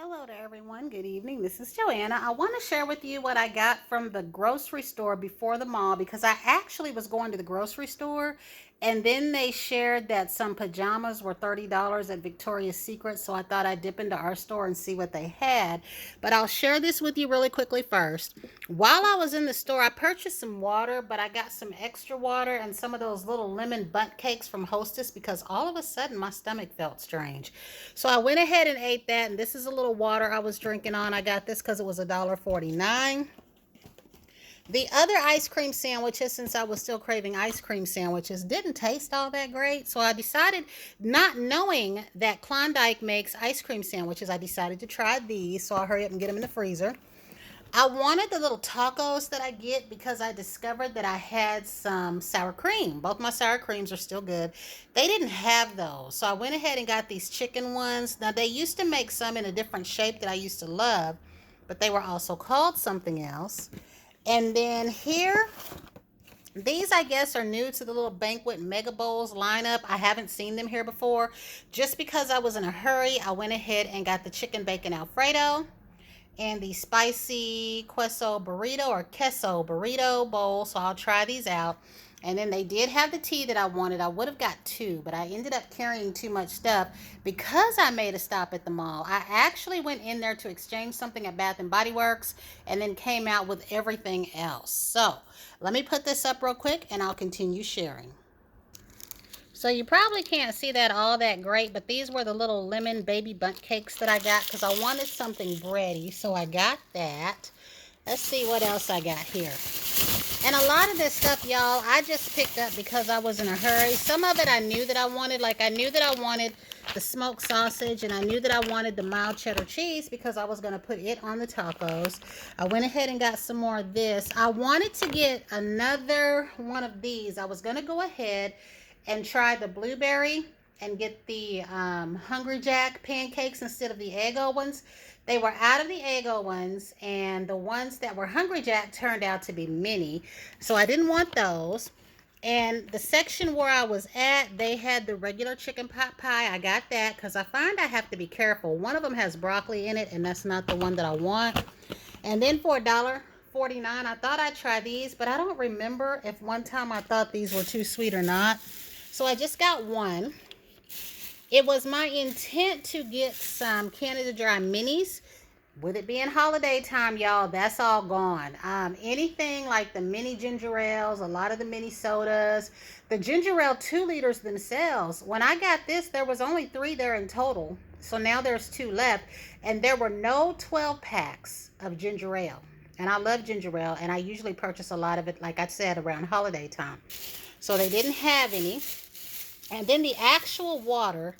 Hello to everyone. Good evening. This is Joanna. I want to share with you what I got from the grocery store before the mall because I actually was going to the grocery store and then they shared that some pajamas were $30 at Victoria's Secret. So I thought I'd dip into our store and see what they had. But I'll share this with you really quickly first. While I was in the store, I purchased some water, but I got some extra water and some of those little lemon bundt cakes from Hostess because all of a sudden my stomach felt strange. So I went ahead and ate that, and this is a little water I was drinking on. I got this because it was $1.49. The other ice cream sandwiches, since I was still craving ice cream sandwiches, didn't taste all that great. So I decided, not knowing that Klondike makes ice cream sandwiches, I decided to try these. So I'll hurry up and get them in the freezer. I wanted the little tacos that I get because I discovered that I had some sour cream. Both my sour creams are still good. They didn't have those. So I went ahead and got these chicken ones. Now, they used to make some in a different shape that I used to love, but they were also called something else. And then here, these I guess are new to the little Banquet Mega Bowls lineup. I haven't seen them here before. Just because I was in a hurry, I went ahead and got the chicken bacon Alfredo and the spicy queso burrito bowl. So I'll try these out. And then they did have the tea that I wanted. I would have got two, but I ended up carrying too much stuff because I made a stop at the mall. I actually went in there to exchange something at Bath and Body Works and then came out with everything else. So let me put this up real quick and I'll continue sharing. So you probably can't see that all that great, but these were the little lemon baby bundt cakes that I got because I wanted something bready. So I got that. Let's see what else I got here. And a lot of this stuff, y'all, I just picked up because I was in a hurry. Some of it I knew that I wanted. Like I knew that I wanted the smoked sausage and I knew that I wanted the mild cheddar cheese because I was going to put it on the tacos. I went ahead and got some more of this. I wanted to get another one of these. I was going to go ahead and try the blueberry and get the Hungry Jack pancakes instead of the Eggo ones. They were out of the Eggo ones, and the ones that were Hungry Jack turned out to be mini, so I didn't want those. And the section where I was at, they had the regular chicken pot pie. I got that because I find I have to be careful. One of them has broccoli in it, and that's not the one that I want. And then for $1.49, I thought I'd try these, but I don't remember if one time I thought these were too sweet or not. So I just got one. It was my intent to get some Canada Dry minis. With it being holiday time, y'all, that's all gone. Anything like the mini ginger ales, a lot of the mini sodas, the ginger ale 2 liters themselves. When I got this, there was only 3 there in total. So now there's 2 left. And there were no 12 packs of ginger ale. And I love ginger ale, and I usually purchase a lot of it, like I said, around holiday time. So they didn't have any. And then the actual water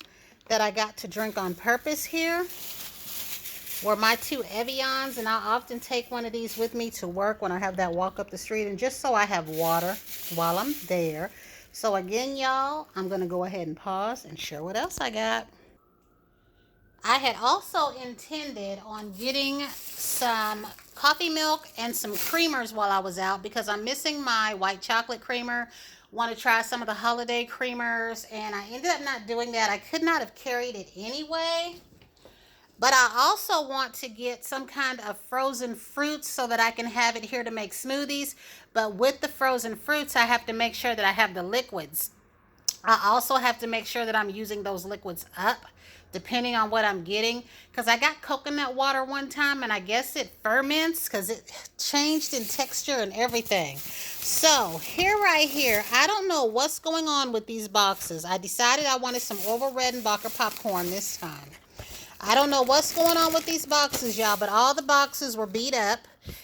that I got to drink on purpose here were my 2 Evians. And I often take one of these with me to work when I have that walk up the street. And just so I have water while I'm there. So again, y'all, I'm going to go ahead and pause and share what else I got. I had also intended on getting some coffee milk and some creamers while I was out because I'm missing my white chocolate creamer. Want to try some of the holiday creamers, and I ended up not doing that. I could not have carried it anyway. But I also want to get some kind of frozen fruits so that I can have it here to make smoothies. But with the frozen fruits, I have to make sure that I have the liquids. I also have to make sure that I'm using those liquids up depending on what I'm getting, because I got coconut water one time and I guess it ferments because it changed in texture and everything. So here, right here, I don't know what's going on with these boxes. I decided I wanted some Orville Redenbacher popcorn this time. I don't know what's going on with these boxes, y'all, but all the boxes were beat up.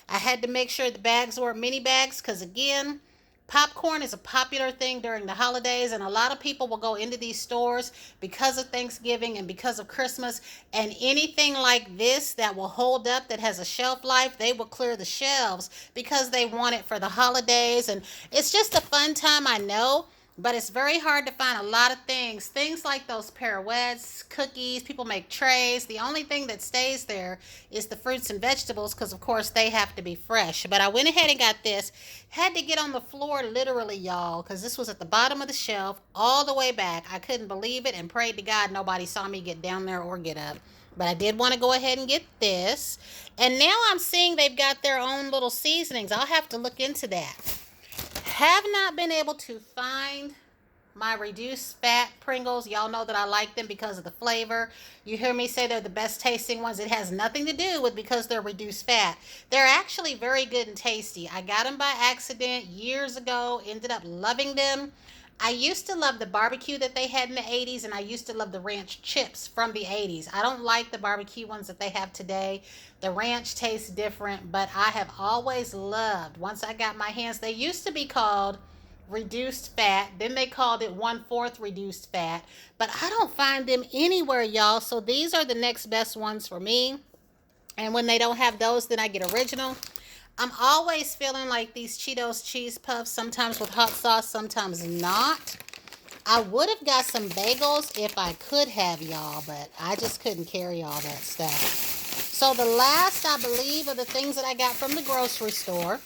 I had to make sure the bags weren't mini bags because, again, popcorn is a popular thing during the holidays, and a lot of people will go into these stores because of Thanksgiving and because of Christmas, and anything like this that will hold up, that has a shelf life, they will clear the shelves because they want it for the holidays. And it's just a fun time, I know. But it's very hard to find a lot of things. Things like those pirouettes, cookies, people make trays. The only thing that stays there is the fruits and vegetables because, of course, they have to be fresh. But I went ahead and got this. Had to get on the floor literally, y'all, because this was at the bottom of the shelf all the way back. I couldn't believe it and prayed to God nobody saw me get down there or get up. But I did want to go ahead and get this. And now I'm seeing they've got their own little seasonings. I'll have to look into that. Have not been able to find my reduced fat Pringles. Y'all know that I like them because of the flavor. You hear me say they're the best tasting ones. It has nothing to do with because they're reduced fat. They're actually very good and tasty. I got them by accident years ago, ended up loving them. I used to love the barbecue that they had in the 80s, and I used to love the ranch chips from the 80s. I don't like the barbecue ones that they have today. The ranch tastes different, but I have always loved, once I got my hands, they used to be called reduced fat. Then they called it 1/4 reduced fat. But I don't find them anywhere, y'all. So these are the next best ones for me. And when they don't have those, then I get original. I'm always feeling like these Cheetos cheese puffs, sometimes with hot sauce, sometimes not. I would have got some bagels if I could have, y'all, but I just couldn't carry all that stuff. So the last, I believe, of the things that I got from the grocery store,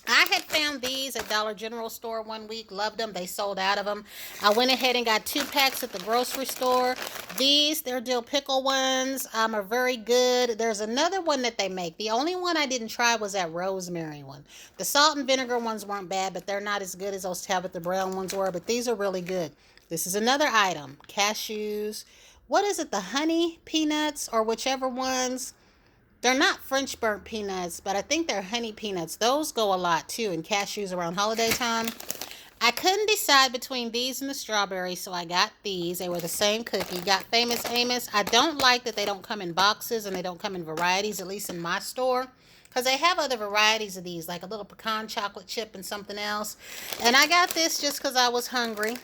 I had found these at Dollar General store one week. Loved them. They sold out of them. I went ahead and got 2 packs at the grocery store. These, they're dill pickle ones, are very good. There's another one that they make. The only one I didn't try was that rosemary one. The salt and vinegar ones weren't bad, but they're not as good as those Tabitha Brown ones were. But these are really good. This is another item. Cashews. What is it? The honey peanuts or whichever ones. They're not French burnt peanuts, but I think they're honey peanuts. Those go a lot too, and cashews around holiday time. I couldn't decide between these and the strawberries, so I got these. They were the same cookie. Got Famous Amos. I don't like that they don't come in boxes and they don't come in varieties, at least in my store. Because they have other varieties of these, like a little pecan chocolate chip and something else. And I got this just because I was hungry.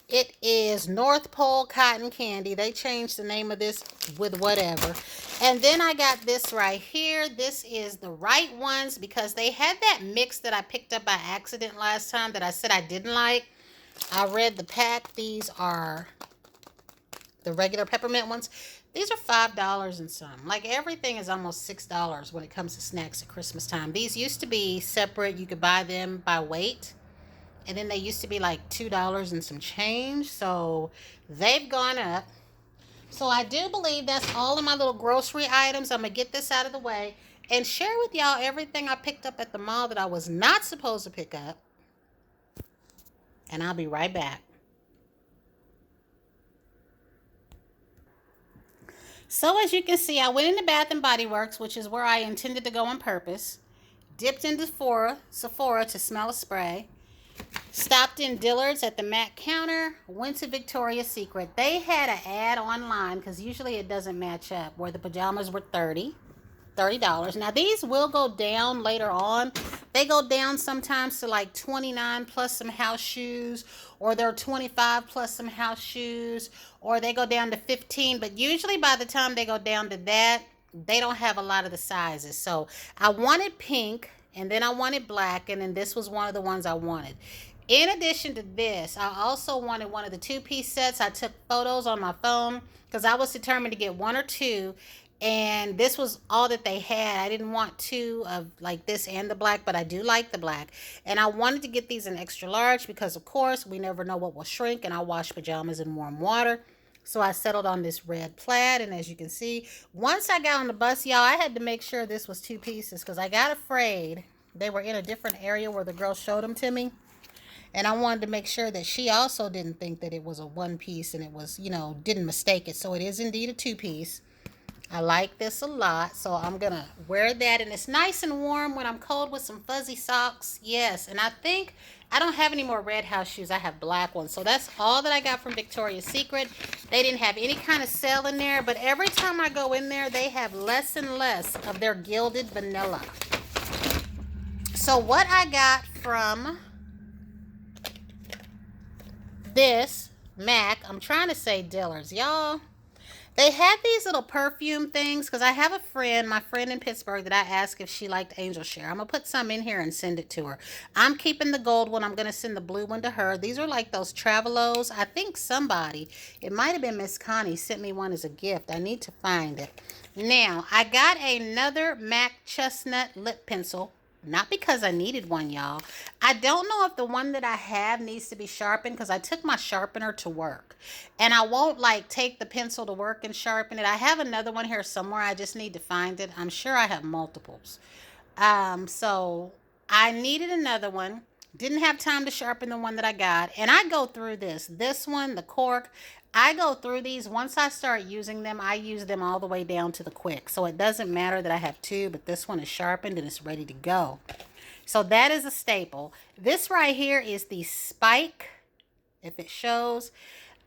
It is North Pole Cotton Candy. They changed the name of this with whatever. And then I got this right here. This is the Right Ones because they had that mix that I picked up by accident last time that I said I didn't like. I read the pack. These are the regular peppermint ones. These are $5 and some. Like everything is almost $6 when it comes to snacks at Christmas time. These used to be separate. You could buy them by weight. And then they used to be like $2 and some change. So they've gone up. So I do believe that's all of my little grocery items. I'm going to get this out of the way and share with y'all everything I picked up at the mall that I was not supposed to pick up. And I'll be right back. So as you can see, I went into Bath and Body Works, which is where I intended to go on purpose. Dipped into Sephora to smell a spray. Stopped in Dillard's at the MAC counter, went to Victoria's Secret. They had an ad online, because usually it doesn't match up, where the pajamas were $30. Now, these will go down later on. They go down sometimes to like $29 plus some house shoes, or they're $25 plus some house shoes, or they go down to $15. But usually by the time they go down to that, they don't have a lot of the sizes. So I wanted pink, and then I wanted black, and then this was one of the ones I wanted. In addition to this, I also wanted one of the 2-piece sets. I took photos on my phone because I was determined to get one or two, and this was all that they had. I didn't want two of like this and the black, but I do like the black. And I wanted to get these in extra large because, of course, we never know what will shrink, and I wash pajamas in warm water. So I settled on this red plaid, and as you can see, once I got on the bus, y'all, I had to make sure this was 2 pieces because I got afraid. They were in a different area where the girl showed them to me. And I wanted to make sure that she also didn't think that it was a 1-piece and it was, didn't mistake it. So it is indeed a 2-piece. I like this a lot, so I'm going to wear that. And it's nice and warm when I'm cold with some fuzzy socks. Yes, and I think I don't have any more red house shoes. I have black ones. So that's all that I got from Victoria's Secret. They didn't have any kind of sale in there, but every time I go in there, they have less and less of their gilded vanilla. So what I got from this MAC, I'm trying to say Dillard's, y'all. They had these little perfume things because I have a friend, my friend in Pittsburgh, that I asked if she liked Angel Share. I'm going to put some in here and send it to her. I'm keeping the gold one. I'm going to send the blue one to her. These are like those Travelos. I think somebody, it might have been Miss Connie, sent me one as a gift. I need to find it. Now, I got another MAC Chestnut lip pencil. not because I needed one, y'all. I don't know if the one that I have needs to be sharpened because I took my sharpener to work. And I won't like take the pencil to work and sharpen it. I have another one here somewhere. I just need to find it. I'm sure I have multiples. So I needed another one. Didn't have time to sharpen the one that I got. And I go through this one, the cork. I go through these. Once I start using them, I use them all the way down to the quick. So it doesn't matter that I have two, but this one is sharpened and it's ready to go. So that is a staple. This right here is the spike, if it shows.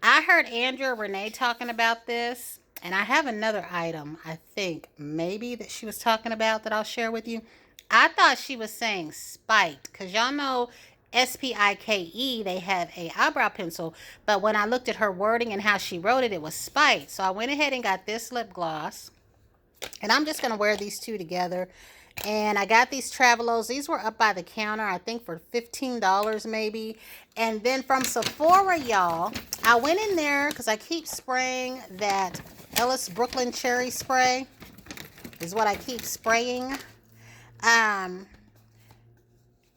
I heard Andrea Renee talking about this, and I have another item, I think, maybe that she was talking about that I'll share with you. I thought she was saying spiked, because y'all know Spike, they have a eyebrow pencil, but when I looked at her wording and how she wrote it, it was spiked. So I went ahead and got this lip gloss, and I'm just going to wear these two together. And I got these Travelos. These were up by the counter, I think for $15 maybe. And then from Sephora, y'all, I went in there because I keep spraying that Ellis Brooklyn Cherry Spray is what I keep spraying.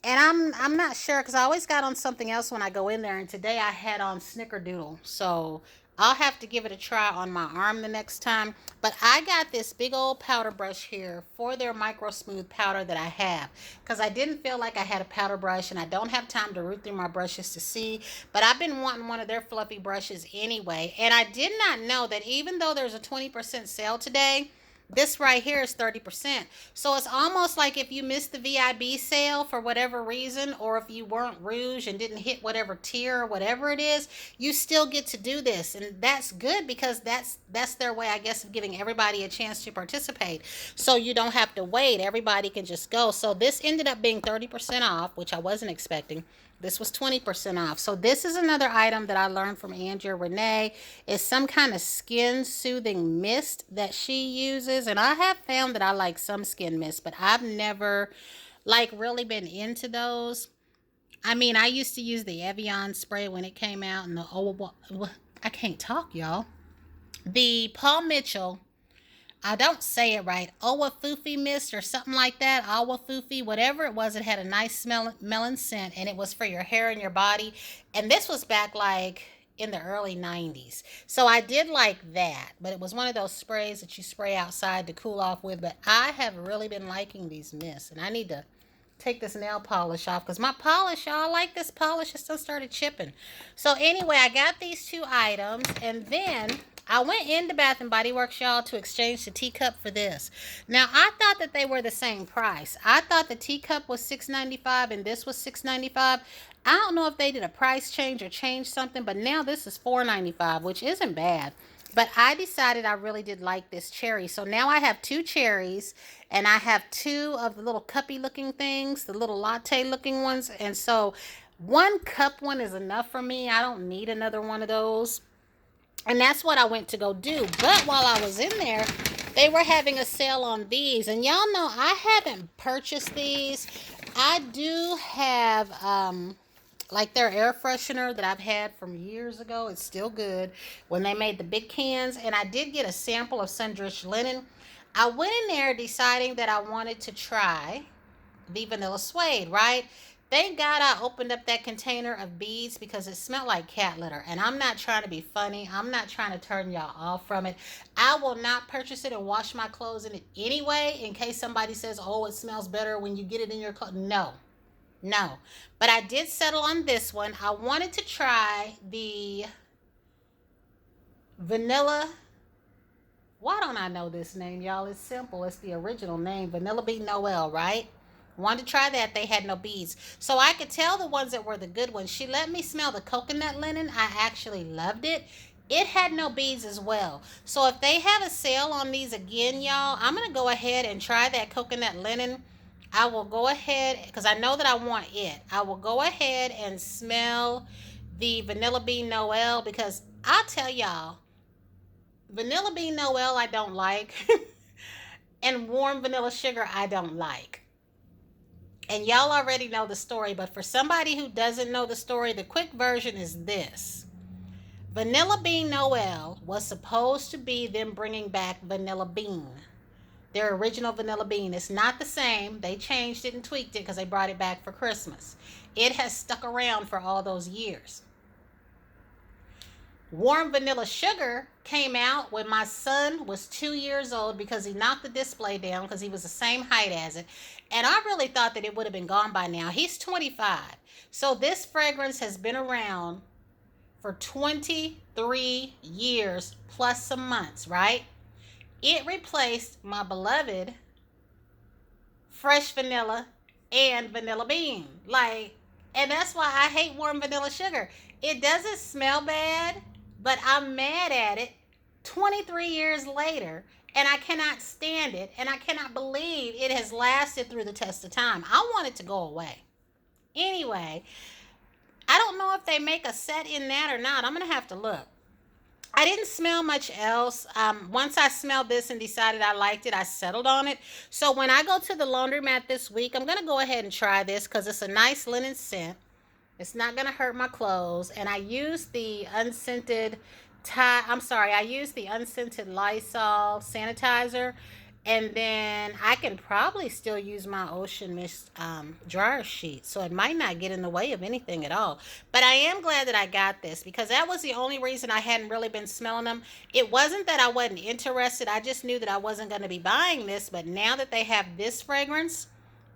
And I'm not sure because I always got on something else when I go in there. And today I had on Snickerdoodle. So I'll have to give it a try on my arm the next time. But I got this big old powder brush here for their micro smooth powder that I have. Because I didn't feel like I had a powder brush and I don't have time to root through my brushes to see. But I've been wanting one of their fluffy brushes anyway. And I did not know that even though there's a 20% sale today, this right here is 30%. So it's almost like if you missed the VIB sale for whatever reason, or if you weren't Rouge and didn't hit whatever tier or whatever it is, you still get to do this. And that's good because that's their way, I guess, of giving everybody a chance to participate. So you don't have to wait. Everybody can just go. So this ended up being 30% off, which I wasn't expecting. This was 20% off. So this is another item that I learned from Andrea Renee. It's some kind of skin soothing mist that she uses. And I have found that I like some skin mist, but I've never like really been into those. I mean, I used to use the Evian spray when it came out and I can't talk, y'all. The Paul Mitchell, I don't say it right, Owafufi mist or something like that. Owafufi, whatever it was, it had a nice melon scent and it was for your hair and your body. And this was back like in the early 90s. So I did like that, but it was one of those sprays that you spray outside to cool off with. But I have really been liking these mists and I need to take this nail polish off because my polish, y'all, like this polish, it still started chipping. So anyway, I got these two items and then I went into Bath and Body Works, y'all, to exchange the teacup for this. Now, I thought that they were the same price. I thought the teacup was $6.95 and this was $6.95. I don't know if they did a price change or changed something, but now this is $4.95, which isn't bad. But I decided I really did like this cherry. So now I have two cherries and I have two of the little cuppy looking things, the little latte looking ones. And so one cup one is enough for me. I don't need another one of those. And that's what I went to go do. But while I was in there, they were having a sale on these. And y'all know I haven't purchased these. I do have like their air freshener that I've had from years ago. It's still good when they made the big cans. And I did get a sample of Sundrich Linen. I went in there deciding that I wanted to try the vanilla suede, right? Thank God I opened up that container of beads because it smelled like cat litter. And I'm not trying to be funny. I'm not trying to turn y'all off from it. I will not purchase it and wash my clothes in it anyway in case somebody says, oh, it smells better when you get it in your clothes. No. No. But I did settle on this one. I wanted to try the vanilla. Why don't I know this name, y'all? It's simple. It's the original name. Vanilla Bean Noel, right? Wanted to try that. They had no beads. So I could tell the ones that were the good ones. She let me smell the coconut linen. I actually loved it. It had no beads as well. So if they have a sale on these again, y'all, I'm going to go ahead and try that coconut linen. I will go ahead, because I know that I want it. I will go ahead and smell the Vanilla Bean Noel because I'll tell y'all, Vanilla Bean Noel I don't like. And warm vanilla sugar I don't like. And y'all already know the story, but for somebody who doesn't know the story, the quick version is this. Vanilla Bean Noel was supposed to be them bringing back Vanilla Bean. Their original Vanilla Bean. It's not the same. They changed it and tweaked it because they brought it back for Christmas. It has stuck around for all those years. Warm Vanilla Sugar came out when my son was 2 years old because he knocked the display down because he was the same height as it. And I really thought that it would have been gone by now. He's 25. So this fragrance has been around for 23 years plus some months, right? It replaced my beloved Fresh Vanilla and Vanilla Bean. And that's why I hate Warm Vanilla Sugar. It doesn't smell bad, but I'm mad at it 23 years later, and I cannot stand it, and I cannot believe it has lasted through the test of time. I want it to go away. Anyway, I don't know if they make a set in that or not. I'm going to have to look. I didn't smell much else. Once I smelled this and decided I liked it, I settled on it. So when I go to the laundromat this week, I'm going to go ahead and try this because it's a nice linen scent. It's not going to hurt my clothes. And I used the unscented I used the unscented Lysol sanitizer. And then I can probably still use my Ocean Mist dryer sheet. So it might not get in the way of anything at all. But I am glad that I got this because that was the only reason I hadn't really been smelling them. It wasn't that I wasn't interested. I just knew that I wasn't going to be buying this. But now that they have this fragrance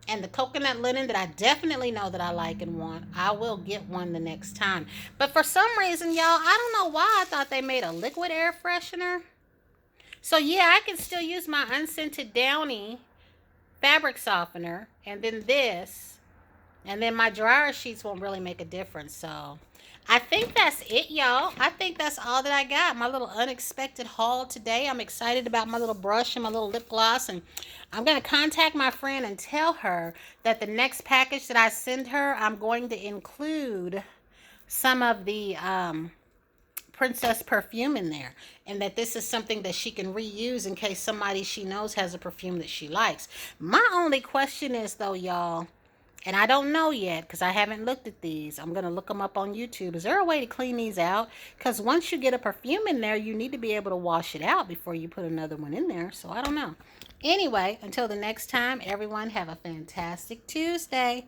and the coconut linen that I definitely know that I like and want, I will get one the next time. But for some reason, y'all, I don't know why I thought they made a liquid air freshener. So yeah, I can still use my unscented Downy fabric softener and then this, and then my dryer sheets won't really make a difference. So I think that's it, y'all. I think that's all that I got. My little unexpected haul today. I'm excited about my little brush and my little lip gloss, and I'm going to contact my friend and tell her that the next package that I send her, I'm going to include some of the Princess perfume in there, and that this is something that she can reuse in case somebody she knows has a perfume that she likes. My only question is though, y'all, and I don't know yet because I haven't looked at these. I'm going to look them up on YouTube. Is there a way to clean these out? Because once you get a perfume in there, you need to be able to wash it out before you put another one in there. So I don't know. Anyway, until the next time, everyone have a fantastic Tuesday.